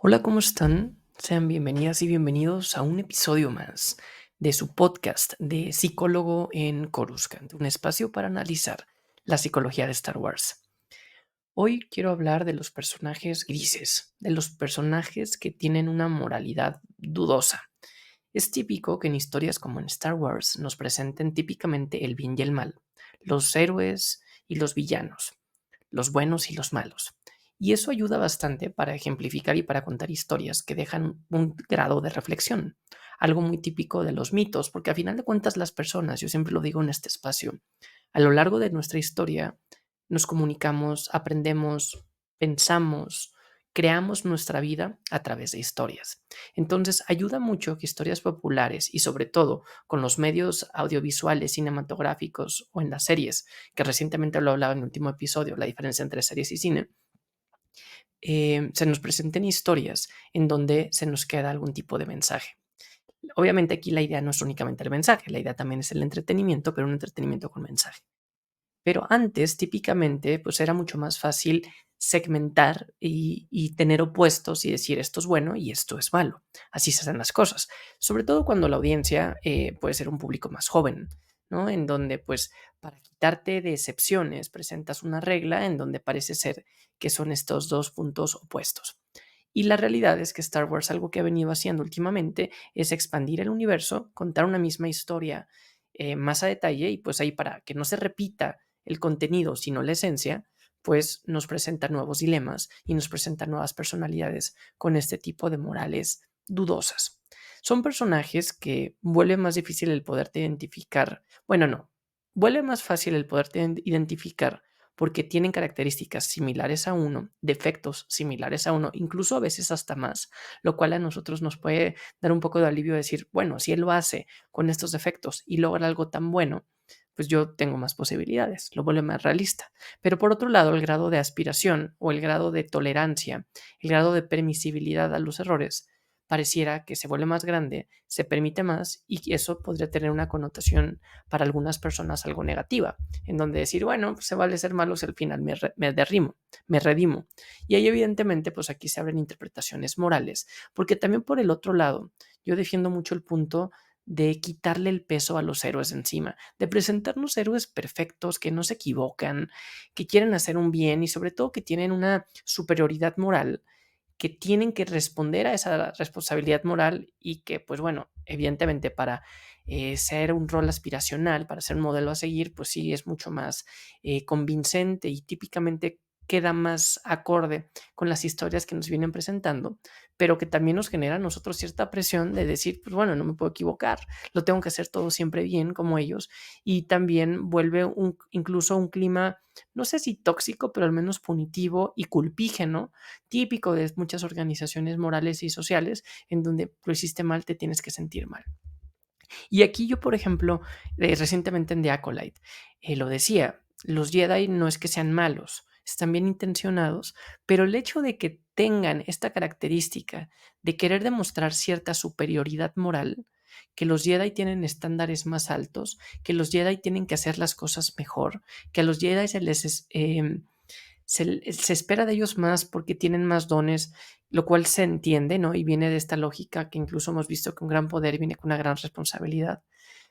Hola, ¿cómo están? Sean bienvenidas y bienvenidos a un episodio más de su podcast de Psicólogo en Coruscant, un espacio para analizar la psicología de Star Wars. Hoy quiero hablar de los personajes grises, de los personajes que tienen una moralidad dudosa. Es típico que en historias como en Star Wars nos presenten típicamente el bien y el mal, los héroes y los villanos, los buenos y los malos. Y eso ayuda bastante para ejemplificar y para contar historias que dejan un grado de reflexión, algo muy típico de los mitos, porque a final de cuentas las personas, yo siempre lo digo en este espacio, a lo largo de nuestra historia nos comunicamos, aprendemos, pensamos, creamos nuestra vida a través de historias. Entonces, ayuda mucho que historias populares y sobre todo con los medios audiovisuales, cinematográficos o en las series, que recientemente lo hablaba en el último episodio, la diferencia entre series y cine, se nos presenten historias en donde se nos queda algún tipo de mensaje. Obviamente aquí la idea no es únicamente el mensaje, la idea también es el entretenimiento, pero un entretenimiento con mensaje. Pero antes, típicamente, pues era mucho más fácil segmentar y tener opuestos y decir esto es bueno y esto es malo. Así se hacen las cosas. Sobre todo cuando la audiencia puede ser un público más joven, ¿no? En donde, pues, para quitarte de excepciones, presentas una regla en donde parece ser que son estos dos puntos opuestos. Y la realidad es que Star Wars, algo que ha venido haciendo últimamente, es expandir el universo, contar una misma historia más a detalle y pues ahí para que no se repita el contenido, sino la esencia, pues nos presenta nuevos dilemas y nos presenta nuevas personalidades con este tipo de morales dudosas. Son personajes que vuelve más difícil el poderte identificar. Bueno, no, vuelve más fácil el poderte identificar porque tienen características similares a uno, defectos similares a uno, incluso a veces hasta más, lo cual a nosotros nos puede dar un poco de alivio decir, bueno, si él lo hace con estos defectos y logra algo tan bueno, pues yo tengo más posibilidades, lo vuelve más realista. Pero por otro lado, el grado de aspiración o el grado de tolerancia, el grado de permisibilidad a los errores, pareciera que se vuelve más grande, se permite más y eso podría tener una connotación para algunas personas algo negativa, en donde decir, bueno, pues se vale ser malo si al final me derrimo, me redimo. Y ahí evidentemente, pues aquí se abren interpretaciones morales, porque también por el otro lado, yo defiendo mucho el punto de quitarle el peso a los héroes encima, de presentarnos héroes perfectos, que no se equivocan, que quieren hacer un bien y sobre todo que tienen una superioridad moral, que tienen que responder a esa responsabilidad moral y que, pues bueno, evidentemente para ser un rol aspiracional, para ser un modelo a seguir, pues sí es mucho más convincente y típicamente queda más acorde con las historias que nos vienen presentando, pero que también nos genera a nosotros cierta presión de decir, pues bueno, no me puedo equivocar, lo tengo que hacer todo siempre bien como ellos y también vuelve incluso un clima, no sé si tóxico, pero al menos punitivo y culpígeno, típico de muchas organizaciones morales y sociales, en donde lo hiciste mal, te tienes que sentir mal. Y aquí yo, por ejemplo, recientemente en The Acolyte, lo decía, los Jedi no es que sean malos, están bien intencionados, pero el hecho de que tengan esta característica de querer demostrar cierta superioridad moral, que los Jedi tienen estándares más altos, que los Jedi tienen que hacer las cosas mejor, que a los Jedi se espera de ellos más porque tienen más dones, lo cual se entiende, ¿no? Y viene de esta lógica que incluso hemos visto que un gran poder viene con una gran responsabilidad.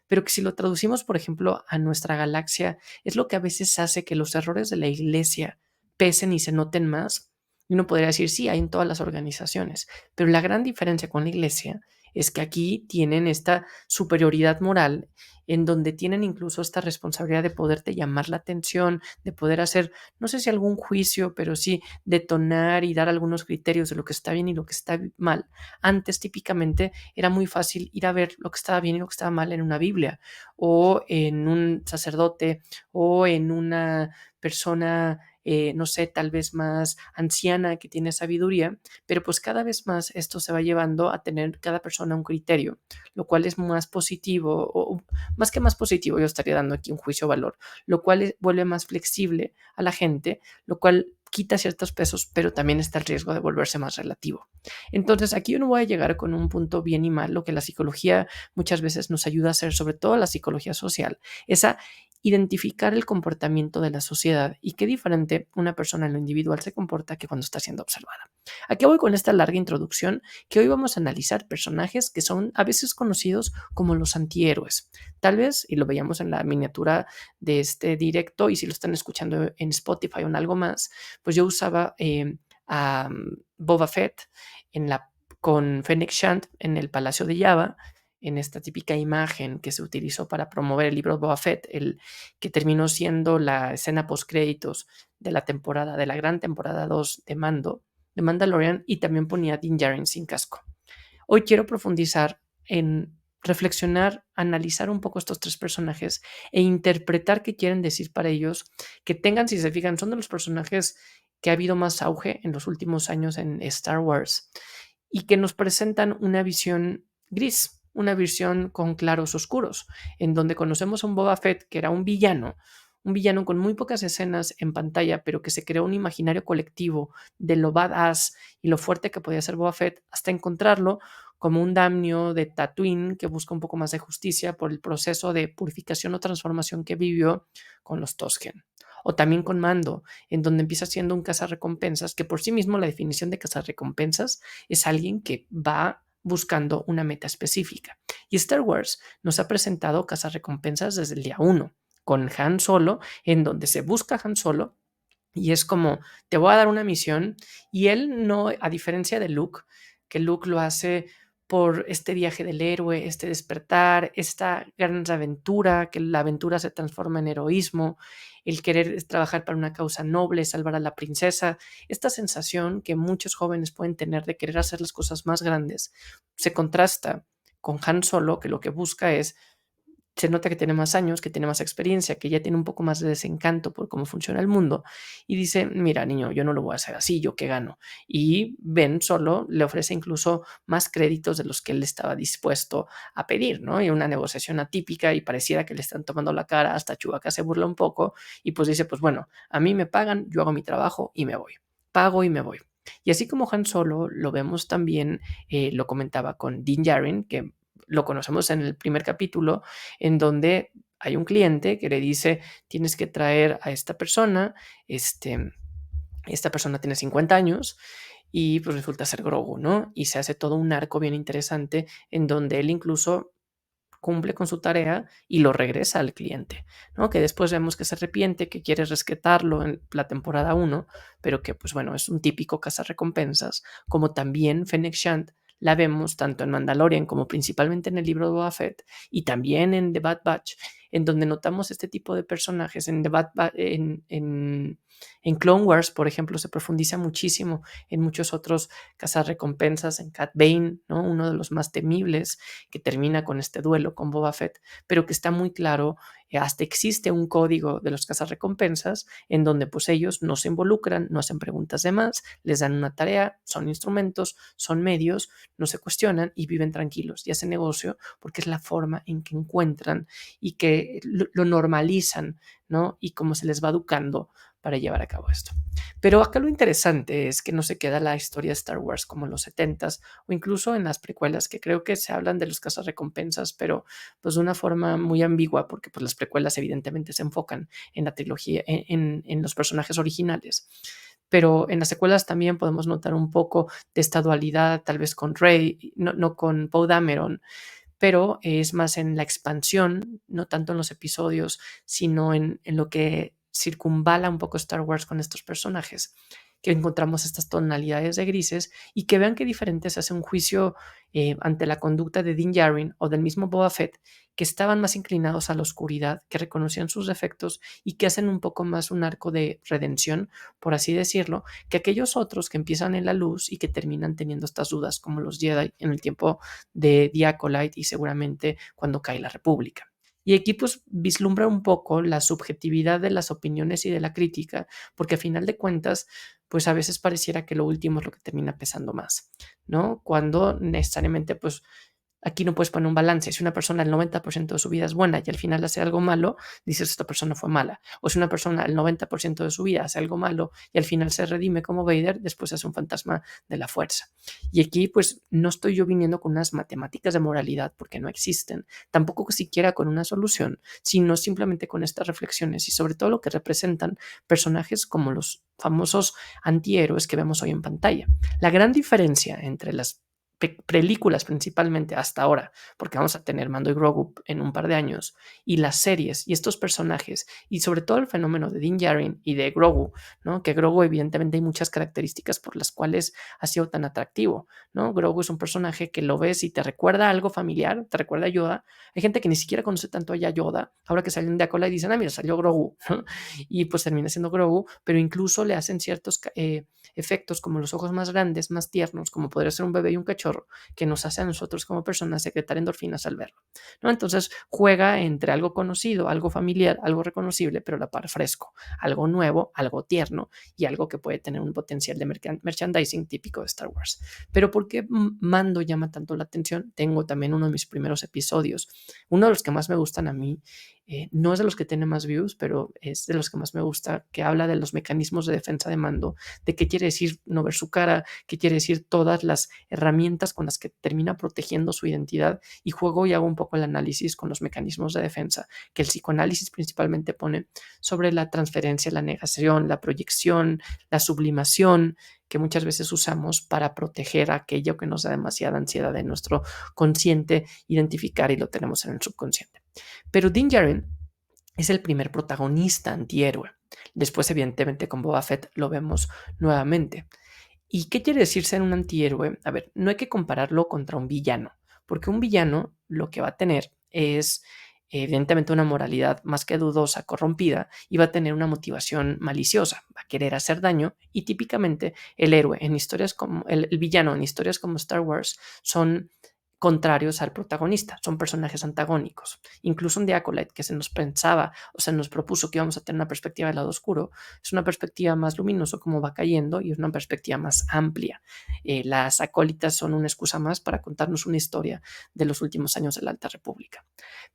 Pero que si lo traducimos, por ejemplo, a nuestra galaxia, es lo que a veces hace que los errores de la iglesia pesen y se noten más. Y uno podría decir, sí, hay en todas las organizaciones, pero la gran diferencia con la iglesia es que aquí tienen esta superioridad moral en donde tienen incluso esta responsabilidad de poderte llamar la atención, de poder hacer, no sé si algún juicio, pero sí detonar y dar algunos criterios de lo que está bien y lo que está mal. Antes típicamente era muy fácil ir a ver lo que estaba bien y lo que estaba mal en una Biblia o en un sacerdote o en una persona, no sé, tal vez más anciana que tiene sabiduría, pero pues cada vez más esto se va llevando a tener cada persona un criterio, lo cual es más positivo o más que más positivo, yo estaría dando aquí un juicio de valor, lo cual vuelve más flexible a la gente, lo cual quita ciertos pesos, pero también está el riesgo de volverse más relativo. Entonces, aquí yo no voy a llegar con un punto bien y mal, lo que la psicología muchas veces nos ayuda a hacer, sobre todo la psicología social, esa identificar el comportamiento de la sociedad y qué diferente una persona en lo individual se comporta que cuando está siendo observada. Aquí voy con esta larga introducción que hoy vamos a analizar personajes que son a veces conocidos como los antihéroes. Tal vez, y lo veíamos en la miniatura de este directo, y si lo están escuchando en Spotify o en algo más, pues yo usaba a Boba Fett con Fennec Shand en el Palacio de Jabba, en esta típica imagen que se utilizó para promover el libro de Boba Fett, el que terminó siendo la escena post-créditos de la gran temporada 2 de Mandalorian, y también ponía a Din Djarin sin casco. Hoy quiero profundizar en reflexionar, analizar un poco estos tres personajes e interpretar qué quieren decir para ellos, que tengan, si se fijan, son de los personajes que ha habido más auge en los últimos años en Star Wars y que nos presentan una visión gris, una visión con claros oscuros, en donde conocemos a un Boba Fett que era un villano con muy pocas escenas en pantalla, pero que se creó un imaginario colectivo de lo badass y lo fuerte que podía ser Boba Fett, hasta encontrarlo como un daimyo de Tatooine que busca un poco más de justicia por el proceso de purificación o transformación que vivió con los Tusken. O también con Mando, en donde empieza siendo un cazarrecompensas, que por sí mismo la definición de cazarrecompensas es alguien que va buscando una meta específica. Y Star Wars nos ha presentado cazarrecompensas desde el día 1, con Han Solo, en donde se busca Han Solo y es como, te voy a dar una misión, y él no, a diferencia de Luke, que Luke lo hace por este viaje del héroe, este despertar, esta gran aventura, que la aventura se transforma en heroísmo, el querer trabajar para una causa noble, salvar a la princesa, esta sensación que muchos jóvenes pueden tener de querer hacer las cosas más grandes, se contrasta con Han Solo, que lo que busca es, se nota que tiene más años, que tiene más experiencia, que ya tiene un poco más de desencanto por cómo funciona el mundo, y dice, mira, niño, yo no lo voy a hacer así, yo qué gano. Y Ben Solo le ofrece incluso más créditos de los que él estaba dispuesto a pedir, ¿no? Y una negociación atípica, y pareciera que le están tomando la cara, hasta Chewbacca se burla un poco, y pues dice, pues bueno, a mí me pagan, yo hago mi trabajo y me voy. Pago y me voy. Y así como Han Solo, lo vemos también, lo comentaba con Din Djarin, que lo conocemos en el primer capítulo, en donde hay un cliente que le dice, tienes que traer a esta persona, esta persona tiene 50 años y pues resulta ser Grogu, ¿no? Y se hace todo un arco bien interesante en donde él incluso cumple con su tarea y lo regresa al cliente, ¿no? Que después vemos que se arrepiente, que quiere rescatarlo en la temporada 1, pero que pues bueno, es un típico cazarrecompensas, como también Fennec Shand la vemos tanto en Mandalorian como principalmente en el libro de Boba Fett y también en The Bad Batch, en donde notamos este tipo de personajes. En The Bad Batch, en Clone Wars, por ejemplo, se profundiza muchísimo en muchos otros cazarrecompensas, en Cat Bane, ¿no? Uno de los más temibles, que termina con este duelo con Boba Fett, pero que está muy claro, hasta existe un código de los cazarrecompensas en donde pues ellos no se involucran, no hacen preguntas de más, les dan una tarea, son instrumentos, son medios, no se cuestionan y viven tranquilos y hacen negocio porque es la forma en que encuentran y que lo normalizan, ¿no? Y cómo se les va educando para llevar a cabo esto. Pero acá lo interesante es que no se queda la historia de Star Wars como en los 70s o incluso en las precuelas, que creo que se hablan de los cazarrecompensas, pero pues de una forma muy ambigua, porque pues las precuelas evidentemente se enfocan en la trilogía, en los personajes originales. Pero en las secuelas también podemos notar un poco de esta dualidad, tal vez con Rey, no con Poe Dameron, pero es más en la expansión, no tanto en los episodios, sino en lo que circunvala un poco Star Wars con estos personajes, que encontramos estas tonalidades de grises y que vean qué diferente se hace un juicio ante la conducta de Din Djarin o del mismo Boba Fett, que estaban más inclinados a la oscuridad, que reconocían sus defectos y que hacen un poco más un arco de redención, por así decirlo, que aquellos otros que empiezan en la luz y que terminan teniendo estas dudas, como los Jedi en el tiempo de The Acolyte y seguramente cuando cae la República. Y aquí pues vislumbra un poco la subjetividad de las opiniones y de la crítica, porque a final de cuentas, pues a veces pareciera que lo último es lo que termina pesando más, ¿no? Cuando necesariamente pues Aquí no puedes poner un balance. Si una persona el 90% de su vida es buena y al final hace algo malo, dices esta persona fue mala. O si una persona el 90% de su vida hace algo malo y al final se redime como Vader, después hace un fantasma de la fuerza. Y aquí pues no estoy yo viniendo con unas matemáticas de moralidad porque no existen, tampoco siquiera con una solución, sino simplemente con estas reflexiones y sobre todo lo que representan personajes como los famosos antihéroes que vemos hoy en pantalla. La gran diferencia entre las películas principalmente hasta ahora, porque vamos a tener Mando y Grogu en un par de años, y las series y estos personajes, y sobre todo el fenómeno de Din Djarin y de Grogu, ¿no? Que Grogu evidentemente hay muchas características por las cuales ha sido tan atractivo, ¿no? Grogu es un personaje que lo ves y te recuerda algo familiar, te recuerda a Yoda. Hay gente que ni siquiera conoce tanto a Yoda, ahora que salió un Acolyte y dicen, mira, salió Grogu, ¿no? Y pues termina siendo Grogu, pero incluso le hacen ciertos efectos como los ojos más grandes, más tiernos, como podría ser un bebé y un cachorro, que nos hace a nosotros como personas secretar endorfinas al verlo, ¿no? Entonces juega entre algo conocido, algo familiar, algo reconocible, pero a la par fresco, algo nuevo, algo tierno y algo que puede tener un potencial de merchandising típico de Star Wars. Pero ¿por qué Mando llama tanto la atención? Tengo también uno de mis primeros episodios, uno de los que más me gustan a mí, no es de los que tiene más views, pero es de los que más me gusta, que habla de los mecanismos de defensa de Mando, de qué quiere decir no ver su cara, qué quiere decir todas las herramientas con las que termina protegiendo su identidad, y juego y hago un poco el análisis con los mecanismos de defensa que el psicoanálisis principalmente pone sobre la transferencia, la negación, la proyección, la sublimación, que muchas veces usamos para proteger aquello que nos da demasiada ansiedad en nuestro consciente identificar y lo tenemos en el subconsciente. Pero Din Djarin es el primer protagonista antihéroe. Después, evidentemente, con Boba Fett lo vemos nuevamente. ¿Y qué quiere decir ser un antihéroe? A ver, no hay que compararlo contra un villano, porque un villano lo que va a tener es evidentemente una moralidad más que dudosa, corrompida, y va a tener una motivación maliciosa, va a querer hacer daño, y típicamente el héroe en historias como el villano en historias como Star Wars son contrarios al protagonista, son personajes antagónicos. Incluso en The Acolyte, que se nos pensaba o se nos propuso que íbamos a tener una perspectiva del lado oscuro, es una perspectiva más luminosa como va cayendo y es una perspectiva más amplia. Las acólitas son una excusa más para contarnos una historia de los últimos años de la Alta República.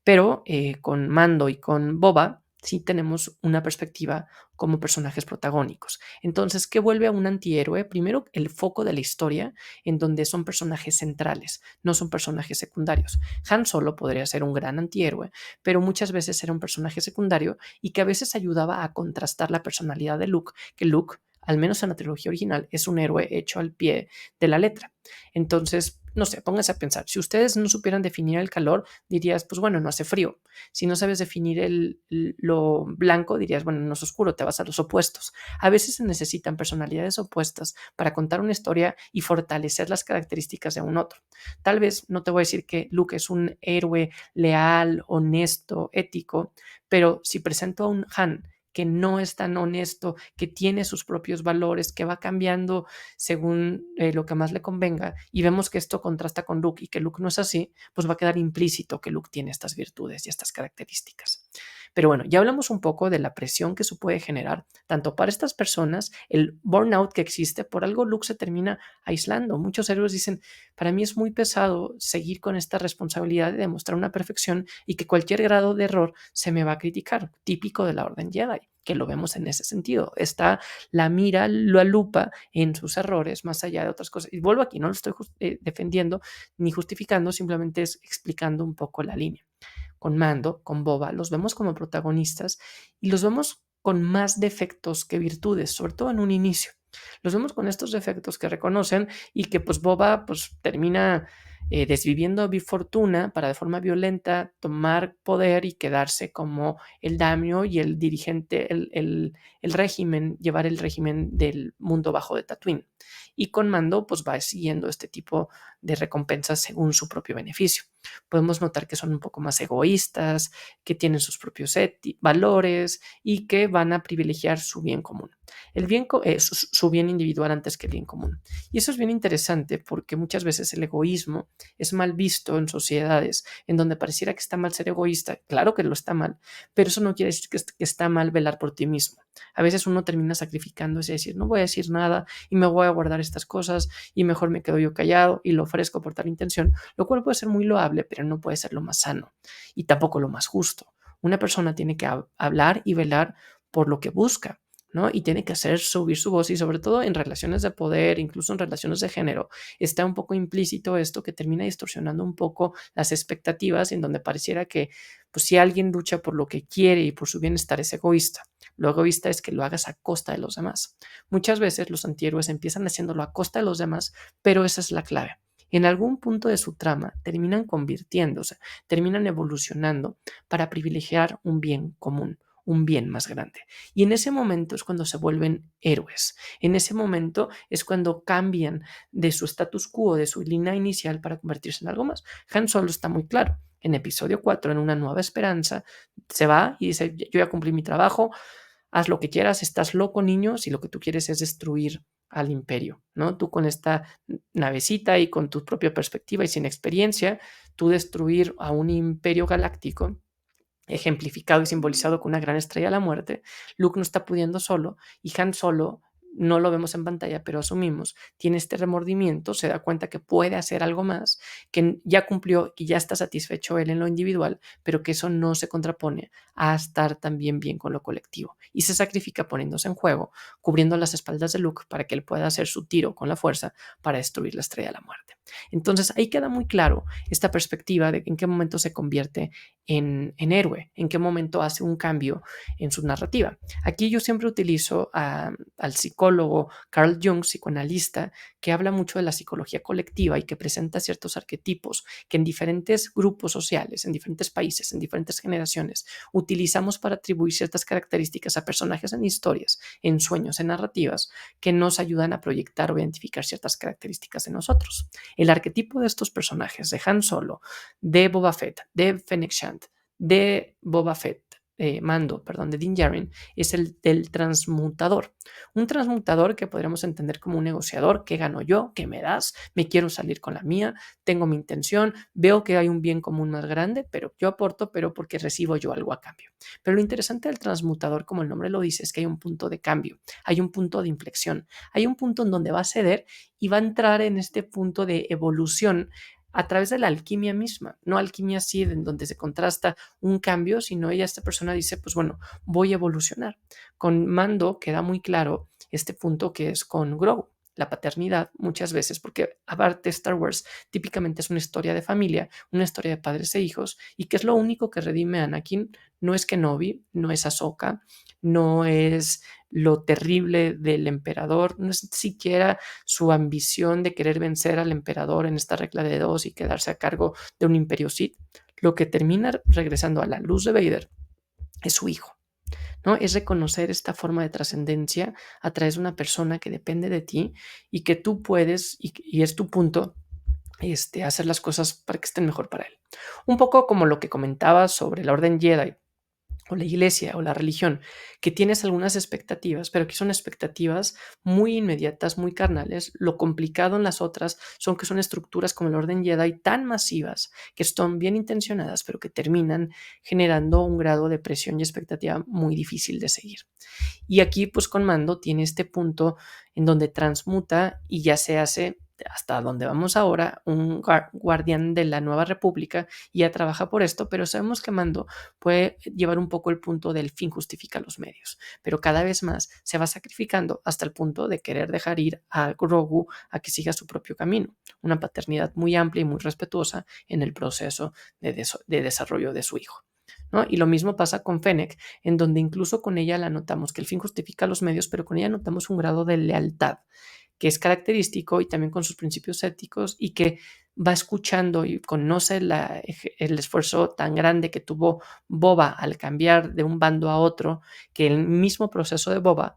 Pero con Mando y con Boba sí tenemos una perspectiva como personajes protagónicos. Entonces, ¿qué vuelve a un antihéroe? Primero, el foco de la historia, en donde son personajes centrales, no son personajes secundarios. Han Solo podría ser un gran antihéroe, pero muchas veces era un personaje secundario y que a veces ayudaba a contrastar la personalidad de Luke, que Luke, al menos en la trilogía original, es un héroe hecho al pie de la letra. Entonces, no sé, pónganse a pensar, si ustedes no supieran definir el calor, dirías, pues bueno, no hace frío. Si no sabes definir lo blanco, dirías, bueno, no es oscuro, te vas a los opuestos. A veces se necesitan personalidades opuestas para contar una historia y fortalecer las características de un otro. Tal vez no te voy a decir que Luke es un héroe leal, honesto, ético, pero si presento a un Han que no es tan honesto, que tiene sus propios valores, que va cambiando según lo que más le convenga, y vemos que esto contrasta con Luke y que Luke no es así, pues va a quedar implícito que Luke tiene estas virtudes y estas características. Pero bueno, ya hablamos un poco de la presión que eso puede generar, tanto para estas personas, el burnout que existe, por algo Luke se termina aislando. Muchos héroes dicen, para mí es muy pesado seguir con esta responsabilidad de demostrar una perfección y que cualquier grado de error se me va a criticar, típico de la Orden Jedi, que lo vemos en ese sentido. Está la mira, la lupa en sus errores, más allá de otras cosas. Y vuelvo aquí, no lo estoy defendiendo ni justificando, simplemente es explicando un poco la línea. Con Mando, con Boba, los vemos como protagonistas y los vemos con más defectos que virtudes, sobre todo en un inicio. Los vemos con estos defectos que reconocen y que pues Boba pues termina desviviendo a Bib Fortuna para de forma violenta tomar poder y quedarse como el daimyo y el dirigente, el régimen, llevar el régimen del mundo bajo de Tatooine. Y con Mando pues va siguiendo este tipo de recompensas según su propio beneficio. podemos notar que son un poco más egoístas, que tienen sus propios valores y que van a privilegiar su bien común. Su bien individual antes que el bien común. Y eso es bien interesante porque muchas veces el egoísmo es mal visto en sociedades en donde pareciera que está mal ser egoísta. Claro que lo está mal, pero eso no quiere decir que está mal velar por ti mismo. A veces uno termina sacrificando ese decir, no voy a decir nada y me voy a guardar estas cosas y mejor me quedo yo callado y lo ofrezco por tal intención, lo cual puede ser muy loable, pero no puede ser lo más sano y tampoco lo más justo. Una persona tiene que hablar y velar por lo que busca, ¿no? Y tiene que hacer subir su voz y sobre todo en relaciones de poder, incluso en relaciones de género, está un poco implícito esto que termina distorsionando un poco las expectativas en donde pareciera que pues si alguien lucha por lo que quiere y por su bienestar es egoísta. Lo egoísta es que lo hagas a costa de los demás. Muchas veces los antihéroes empiezan haciéndolo a costa de los demás, pero esa es la clave. En algún punto de su trama terminan convirtiéndose, terminan evolucionando para privilegiar un bien común, un bien más grande. Y en ese momento es cuando se vuelven héroes. En ese momento es cuando cambian de su status quo, de su línea inicial para convertirse en algo más. Han Solo está muy claro. En episodio 4, en Una Nueva Esperanza, se va y dice, yo ya cumplí mi trabajo, haz lo que quieras, estás loco, niño, si lo que tú quieres es destruir al imperio, ¿no? Tú con esta navecita y con tu propia perspectiva y sin experiencia, tú destruir a un imperio galáctico ejemplificado y simbolizado con una gran estrella de la muerte, Luke no está pudiendo solo y Han Solo, no lo vemos en pantalla, pero asumimos, tiene este remordimiento, se da cuenta que puede hacer algo más, que ya cumplió, que ya está satisfecho él en lo individual, pero que eso no se contrapone a estar también bien con lo colectivo. Y se sacrifica poniéndose en juego, cubriendo las espaldas de Luke para que él pueda hacer su tiro con la fuerza para destruir la estrella de la muerte. Entonces ahí queda muy claro esta perspectiva de en qué momento se convierte en héroe, en qué momento hace un cambio en su narrativa. Aquí yo siempre utilizo al psicólogo Carl Jung, psicoanalista, que habla mucho de la psicología colectiva y que presenta ciertos arquetipos que en diferentes grupos sociales, en diferentes países, en diferentes generaciones, utilizamos para atribuir ciertas características a personajes en historias, en sueños, en narrativas, que nos ayudan a proyectar o identificar ciertas características en nosotros. El arquetipo de estos personajes, de Han Solo, de Boba Fett, de Fennec Shand, de Boba Fett, Mando, perdón, de Din Djarin, es el del transmutador. Un transmutador que podríamos entender como un negociador, ¿qué gano yo? ¿Qué me das? Me quiero salir con la mía, tengo mi intención, veo que hay un bien común más grande, pero yo aporto, pero porque recibo yo algo a cambio. Pero lo interesante del transmutador, como el nombre lo dice, es que hay un punto de cambio, hay un punto de inflexión, hay un punto en donde va a ceder y va a entrar en este punto de evolución a través de la alquimia misma, no alquimia así en donde se contrasta un cambio, sino esta persona dice, pues bueno, voy a evolucionar. Con Mando queda muy claro este punto que es con Grogu, la paternidad muchas veces, porque aparte Star Wars típicamente es una historia de familia, una historia de padres e hijos, y que es lo único que redime a Anakin, no es Kenobi, no es Ahsoka, no es lo terrible del emperador, no es siquiera su ambición de querer vencer al emperador en esta regla de dos y quedarse a cargo de un imperio Sith. Lo que termina regresando a la luz de Vader es su hijo, ¿no? Es reconocer esta forma de trascendencia a través de una persona que depende de ti y que tú puedes, y es tu punto, hacer las cosas para que estén mejor para él. Un poco como lo que comentaba sobre la Orden Jedi o la iglesia o la religión, que tienes algunas expectativas, pero que son expectativas muy inmediatas, muy carnales. Lo complicado en las otras son que son estructuras como el orden Jedi tan masivas, que están bien intencionadas, pero que terminan generando un grado de presión y expectativa muy difícil de seguir. Y aquí, pues con Mando tiene este punto en donde transmuta y ya se hace hasta donde vamos ahora, un guardián de la Nueva República y ya trabaja por esto, pero sabemos que Mando puede llevar un poco el punto del fin justifica los medios, pero cada vez más se va sacrificando hasta el punto de querer dejar ir a Grogu a que siga su propio camino, una paternidad muy amplia y muy respetuosa en el proceso de desarrollo de su hijo, ¿no? Y lo mismo pasa con Fennec, en donde incluso con ella la notamos que el fin justifica los medios, pero con ella notamos un grado de lealtad que es característico y también con sus principios éticos y que va escuchando y conoce el esfuerzo tan grande que tuvo Boba al cambiar de un bando a otro, que el mismo proceso de Boba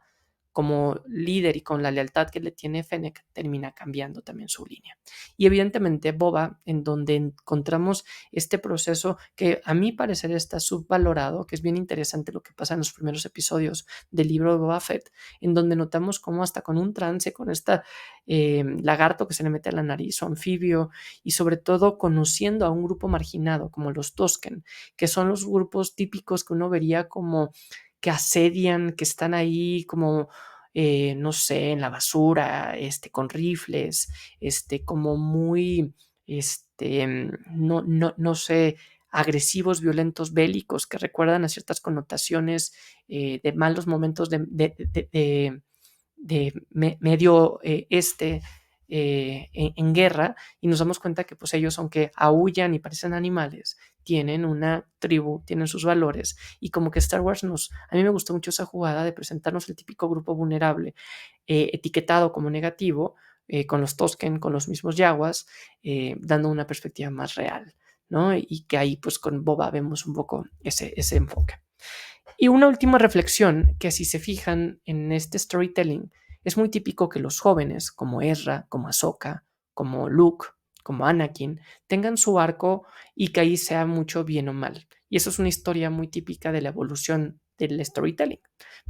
como líder y con la lealtad que le tiene Fennec, termina cambiando también su línea. Y evidentemente Boba, en donde encontramos este proceso que a mi parecer está subvalorado, que es bien interesante lo que pasa en los primeros episodios del libro de Boba Fett, en donde notamos cómo hasta con un trance, con esta lagarto que se le mete a la nariz o anfibio, y sobre todo conociendo a un grupo marginado como los Tosken, que son los grupos típicos que uno vería como que asedian, que están ahí como, no sé, en la basura, con rifles, como muy, no sé, agresivos, violentos, bélicos, que recuerdan a ciertas connotaciones de malos momentos de Medio en guerra, y nos damos cuenta que pues ellos, aunque aúllan y parecen animales, tienen una tribu, tienen sus valores, y como que Star Wars a mí me gustó mucho esa jugada de presentarnos el típico grupo vulnerable, etiquetado como negativo, con los Tosken, con los mismos Yaguas, dando una perspectiva más real, ¿no? Y que ahí pues con Boba vemos un poco ese enfoque. Y una última reflexión, que si se fijan en este storytelling, es muy típico que los jóvenes, como Ezra, como Ahsoka, como Luke, como Anakin, tengan su arco y que ahí sea mucho bien o mal. Y eso es una historia muy típica de la evolución del storytelling,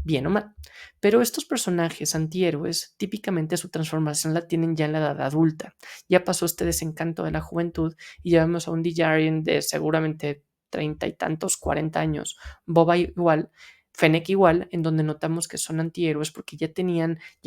bien o mal. Pero estos personajes antihéroes, típicamente su transformación la tienen ya en la edad adulta. Ya pasó este desencanto de la juventud y ya vemos a un Din de seguramente 30 y tantos, 40 años, Boba igual, Fennec igual, en donde notamos que son antihéroes porque ya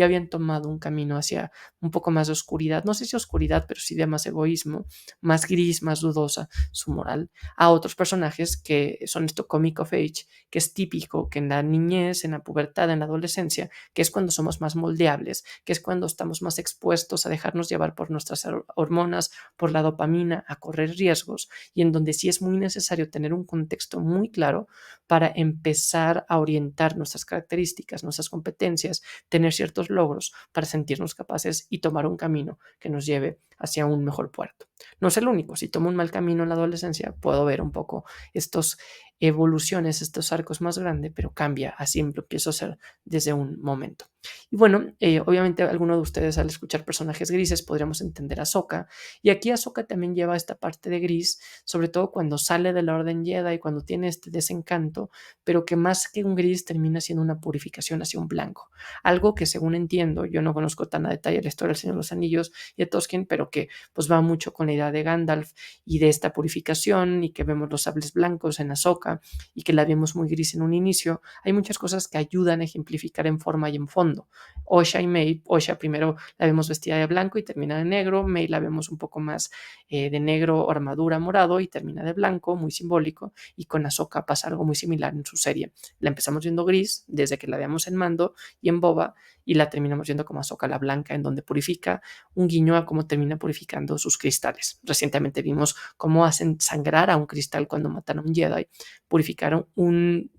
habían tomado un camino hacia un poco más de oscuridad, no sé si oscuridad, pero sí de más egoísmo, más gris, más dudosa su moral, a otros personajes que son esto comic of age, que es típico que en la niñez, en la pubertad, en la adolescencia, que es cuando somos más moldeables, que es cuando estamos más expuestos a dejarnos llevar por nuestras hormonas, por la dopamina, a correr riesgos, y en donde sí es muy necesario tener un contexto muy claro para empezar a orientar nuestras características, nuestras competencias, tener ciertos logros para sentirnos capaces y tomar un camino que nos lleve hacia un mejor puerto. No es el único, si tomo un mal camino en la adolescencia, puedo ver un poco estos evoluciones, estos arcos más grandes, pero cambia, así empiezo a ser desde un momento. Y bueno, obviamente alguno de ustedes al escuchar personajes grises podríamos entender a Ahsoka, y aquí Ahsoka también lleva esta parte de gris, sobre todo cuando sale de la Orden Jedi y cuando tiene este desencanto, pero que más que un gris termina siendo una purificación hacia un blanco. Algo que según entiendo, yo no conozco tan a detalle la historia del Señor de los Anillos y de Tolkien, pero que pues va mucho con la idea de Gandalf y de esta purificación, y que vemos los sables blancos en Ahsoka y que la vemos muy gris en un inicio. Hay muchas cosas que ayudan a ejemplificar en forma y en fondo. Osha y May, Osha primero la vemos vestida de blanco y termina de negro, May la vemos un poco más de negro, armadura morado, y termina de blanco, muy simbólico, y con Ahsoka pasa algo muy similar en su serie. La empezamos viendo gris desde que la veamos en Mando y en Boba, y la terminamos viendo como Ahsoka la blanca, en donde purifica, un guiño a cómo termina purificando sus cristales. Recientemente vimos cómo hacen sangrar a un cristal cuando matan a un Jedi, purificaron un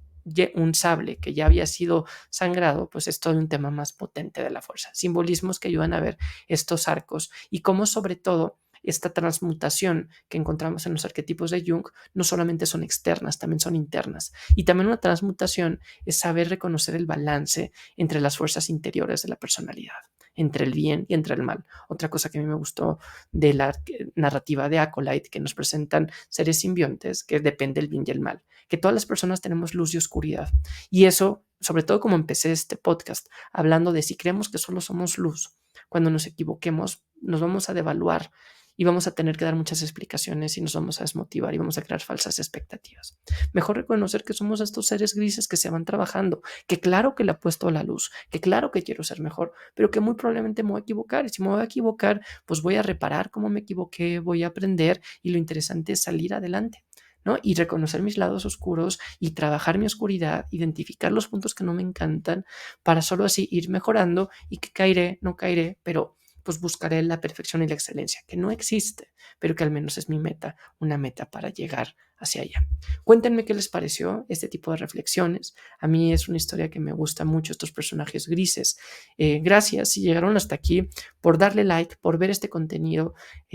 sable que ya había sido sangrado, pues es todo un tema más potente de la fuerza. Simbolismos que ayudan a ver estos arcos y cómo sobre todo esta transmutación que encontramos en los arquetipos de Jung no solamente son externas, también son internas. Y también una transmutación es saber reconocer el balance entre las fuerzas interiores de la personalidad, entre el bien y entre el mal. Otra cosa que a mí me gustó de la narrativa de Acolyte, que nos presentan seres simbiontes, que depende del bien y el mal, que todas las personas tenemos luz y oscuridad. Y eso, sobre todo como empecé este podcast, hablando de si creemos que solo somos luz, cuando nos equivoquemos, nos vamos a devaluar y vamos a tener que dar muchas explicaciones y nos vamos a desmotivar y vamos a crear falsas expectativas. Mejor reconocer que somos estos seres grises que se van trabajando, que claro que le apuesto a la luz, que claro que quiero ser mejor, pero que muy probablemente me voy a equivocar, y si me voy a equivocar, pues voy a reparar cómo me equivoqué, voy a aprender, y lo interesante es salir adelante, ¿no? Y reconocer mis lados oscuros y trabajar mi oscuridad, identificar los puntos que no me encantan, para solo así ir mejorando, y que caeré, no caeré, pero pues buscaré la perfección y la excelencia, que no existe, pero que al menos es mi meta, una meta para llegar hacia allá. Cuéntenme qué les pareció este tipo de reflexiones. A mí es una historia que me gusta mucho, estos personajes grises. Gracias si llegaron hasta aquí, por darle like, por ver este contenido.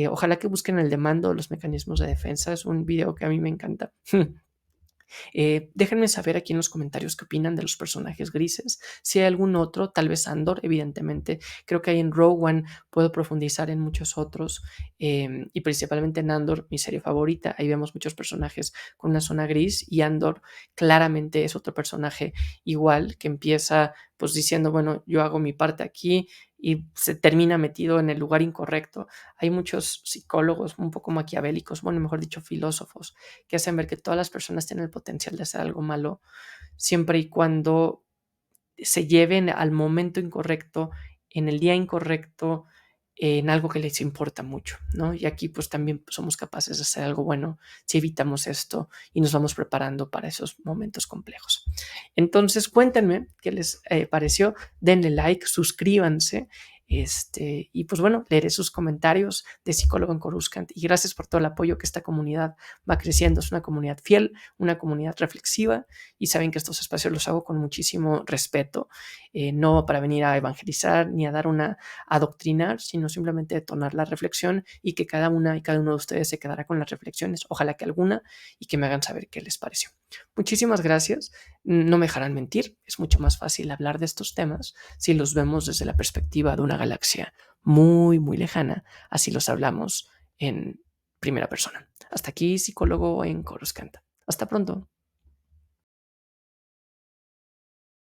Ojalá que busquen el de Mando, los mecanismos de defensa. Es un video que a mí me encanta. Déjenme saber aquí en los comentarios qué opinan de los personajes grises. Si hay algún otro, tal vez Andor, evidentemente. Creo que ahí en Rogue One puedo profundizar en muchos otros, y principalmente en Andor, mi serie favorita. Ahí vemos muchos personajes con una zona gris, y Andor claramente es otro personaje igual, que empieza pues diciendo, bueno, yo hago mi parte aquí y se termina metido en el lugar incorrecto. Hay muchos psicólogos un poco maquiavélicos, bueno, mejor dicho, filósofos, que hacen ver que todas las personas tienen el potencial de hacer algo malo, siempre y cuando se lleven al momento incorrecto, en el día incorrecto, en algo que les importa mucho, ¿no? Y aquí pues también somos capaces de hacer algo bueno si evitamos esto y nos vamos preparando para esos momentos complejos. Entonces, cuéntenme qué les pareció, denle like, suscríbanse, y pues bueno, leeré sus comentarios de Psicólogo en Coruscant, y gracias por todo el apoyo que esta comunidad va creciendo. Es una comunidad fiel, una comunidad reflexiva, y saben que estos espacios los hago con muchísimo respeto, no para venir a evangelizar ni a dar una adoctrinar, sino simplemente detonar la reflexión, y que cada una y cada uno de ustedes se quedará con las reflexiones, ojalá que alguna, y que me hagan saber qué les pareció. Muchísimas gracias. No me dejarán mentir, es mucho más fácil hablar de estos temas si los vemos desde la perspectiva de una galaxia muy, muy lejana, así los hablamos en primera persona. Hasta aquí, Psicólogo en Coruscant. Hasta pronto.